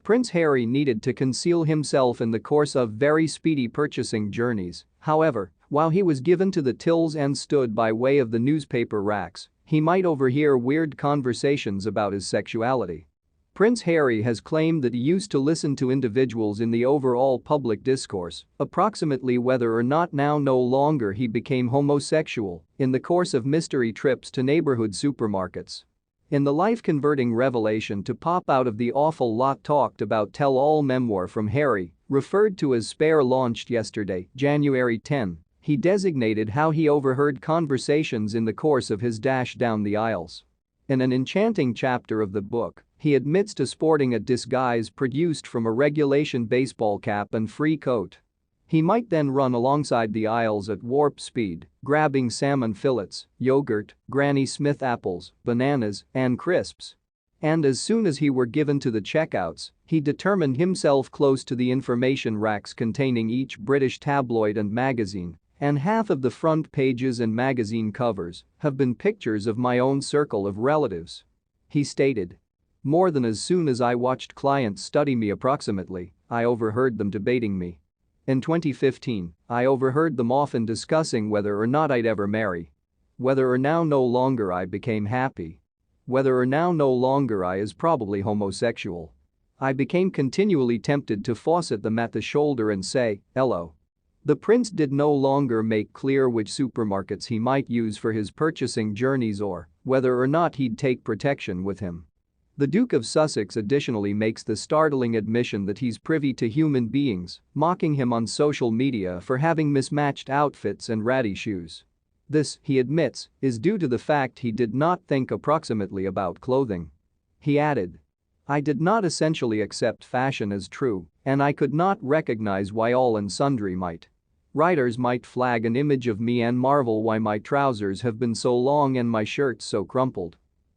Prince Harry needed to conceal himself in the course of very speedy purchasing journeys. However, while he was given to the tills and stood by way of the newspaper racks, he might overhear weird conversations about his sexuality. Prince Harry has claimed that he used to listen to individuals in the overall public discourse, approximately whether or not now no longer he became homosexual, in the course of mystery trips to neighborhood supermarkets. In the life-converting revelation to pop out of the awful lot talked about tell-all memoir from Harry, referred to as Spare, launched yesterday, January 10, he designated how he overheard conversations in the course of his dash down the aisles. In an enchanting chapter of the book, he admits to sporting a disguise produced from a regulation baseball cap and free coat. He might then run alongside the aisles at warp speed, grabbing salmon fillets, yogurt, Granny Smith apples, bananas, and crisps. And as soon as he were given to the checkouts, he determined himself close to the information racks containing each British tabloid and magazine, and half of the front pages and magazine covers have been pictures of my own circle of relatives. He stated. More than as soon as I watched clients study me approximately, I overheard them debating me. In 2015, I overheard them often discussing whether or not I'd ever marry. Whether or now no longer I became happy. Whether or now no longer I is probably homosexual. I became continually tempted to faucet them at the shoulder and say, hello. The prince did no longer make clear which supermarkets he might use for his purchasing journeys or whether or not he'd take protection with him. The Duke of Sussex additionally makes the startling admission that he's privy to human beings mocking him on social media for having mismatched outfits and ratty shoes. This, he admits, is due to the fact he did not think approximately about clothing. He added, I did not essentially accept fashion as true, and I could not recognize why all and sundry might. Writers might flag an image of me and marvel why my trousers have been so long and my shirts so crumpled.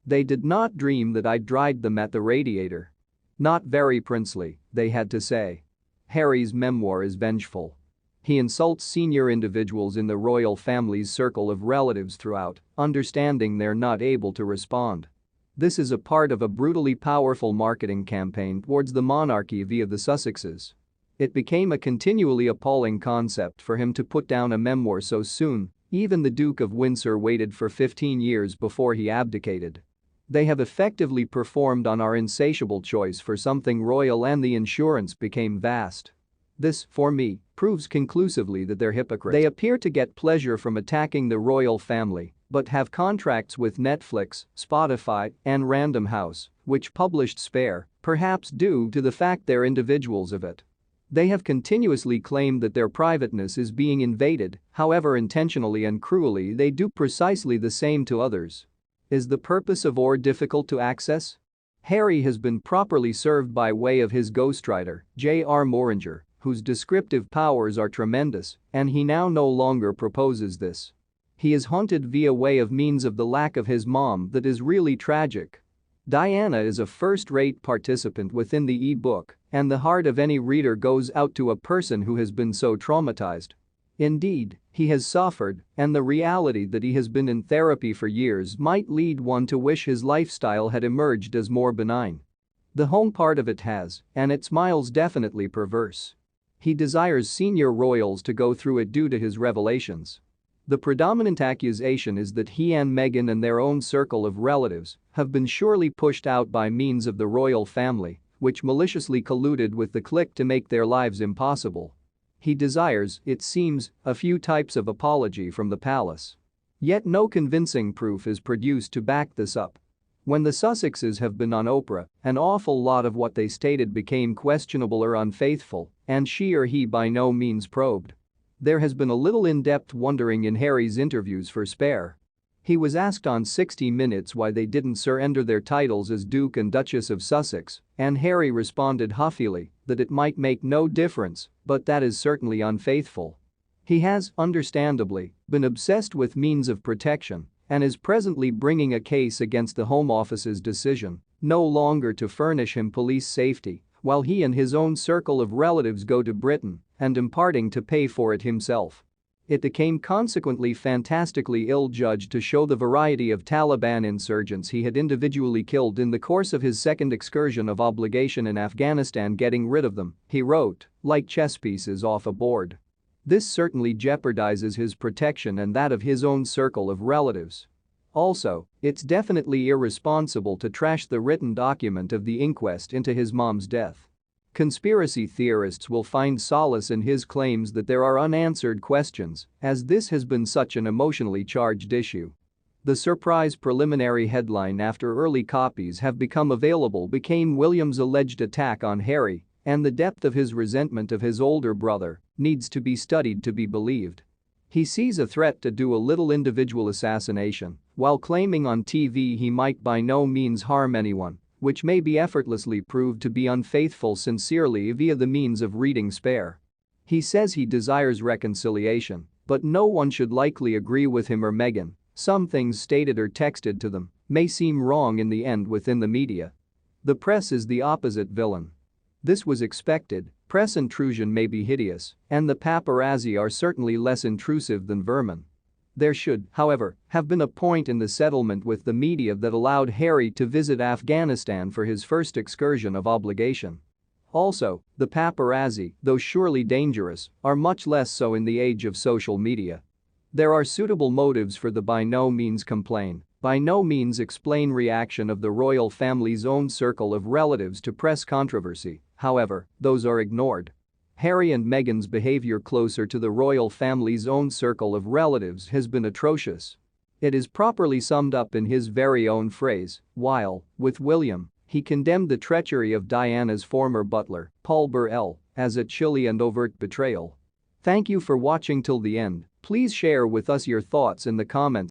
They did not dream that I'd dried them at the radiator. Not very princely, they had to say. Harry's memoir is vengeful. He insults senior individuals in the royal family's circle of relatives throughout, understanding they're not able to respond. This is a part of a brutally powerful marketing campaign towards the monarchy via the Sussexes. It became a continually appalling concept for him to put down a memoir so soon. Even the Duke of Windsor waited for 15 years before he abdicated. They have effectively performed on our insatiable choice for something royal and the insurance became vast. This, for me, proves conclusively that they're hypocrites. They appear to get pleasure from attacking the royal family, but have contracts with Netflix, Spotify, and Random House, which published Spare, perhaps due to the fact they're individuals of it. They have continuously claimed that their privateness is being invaded, however intentionally and cruelly they do precisely the same to others. Is the purpose of OR difficult to access? Harry has been properly served by way of his ghostwriter, J.R. Moringer, whose descriptive powers are tremendous, and he now no longer proposes this. He is haunted via way of means of the lack of his mom that is really tragic. Diana is a first-rate participant within the e-book, and the heart of any reader goes out to a person who has been so traumatized. Indeed, he has suffered, and the reality that he has been in therapy for years might lead one to wish his lifestyle had emerged as more benign. The home part of it has, and its smile's definitely perverse. He desires senior royals to go through it due to his revelations. The predominant accusation is that he and Meghan and their own circle of relatives have been surely pushed out by means of the royal family, which maliciously colluded with the clique to make their lives impossible. He desires, it seems, a few types of apology from the palace. Yet no convincing proof is produced to back this up. When the Sussexes have been on Oprah, an awful lot of what they stated became questionable or unfaithful, and she or he by no means probed. There has been a little in-depth wondering in Harry's interviews for Spare. He was asked on 60 Minutes why they didn't surrender their titles as Duke and Duchess of Sussex, and Harry responded huffily that it might make no difference, but that is certainly unfaithful. He has, understandably, been obsessed with means of protection and is presently bringing a case against the Home Office's decision no longer to furnish him police safety while he and his own circle of relatives go to Britain and imparting to pay for it himself. It became consequently fantastically ill-judged to show the variety of Taliban insurgents he had individually killed in the course of his second excursion of obligation in Afghanistan. Getting rid of them, he wrote, like chess pieces off a board. This certainly jeopardizes his protection and that of his own circle of relatives. Also, it's definitely irresponsible to trash the written document of the inquest into his mom's death. Conspiracy theorists will find solace in his claims that there are unanswered questions, as this has been such an emotionally charged issue. The surprise preliminary headline after early copies have become available became William's alleged attack on Harry, and the depth of his resentment of his older brother needs to be studied to be believed. He sees a threat to do a little individual assassination, while claiming on TV he might by no means harm anyone, which may be effortlessly proved to be unfaithful sincerely via the means of reading spare. He says he desires reconciliation, but no one should likely agree with him or Meghan. Some things stated or texted to them may seem wrong in the end within the media. The press is the opposite villain. This was expected. Press intrusion may be hideous, and the paparazzi are certainly less intrusive than vermin. There should, however, have been a point in the settlement with the media that allowed Harry to visit Afghanistan for his first excursion of obligation. Also, the paparazzi, though surely dangerous, are much less so in the age of social media. There are suitable motives for the by no means explain reaction of the royal family's own circle of relatives to press controversy. However, those are ignored. Harry and Meghan's behavior closer to the royal family's own circle of relatives has been atrocious. It is properly summed up in his very own phrase, while, with William, he condemned the treachery of Diana's former butler, Paul Burrell, as a chilly and overt betrayal. Thank you for watching till the end. Please share with us your thoughts in the comments.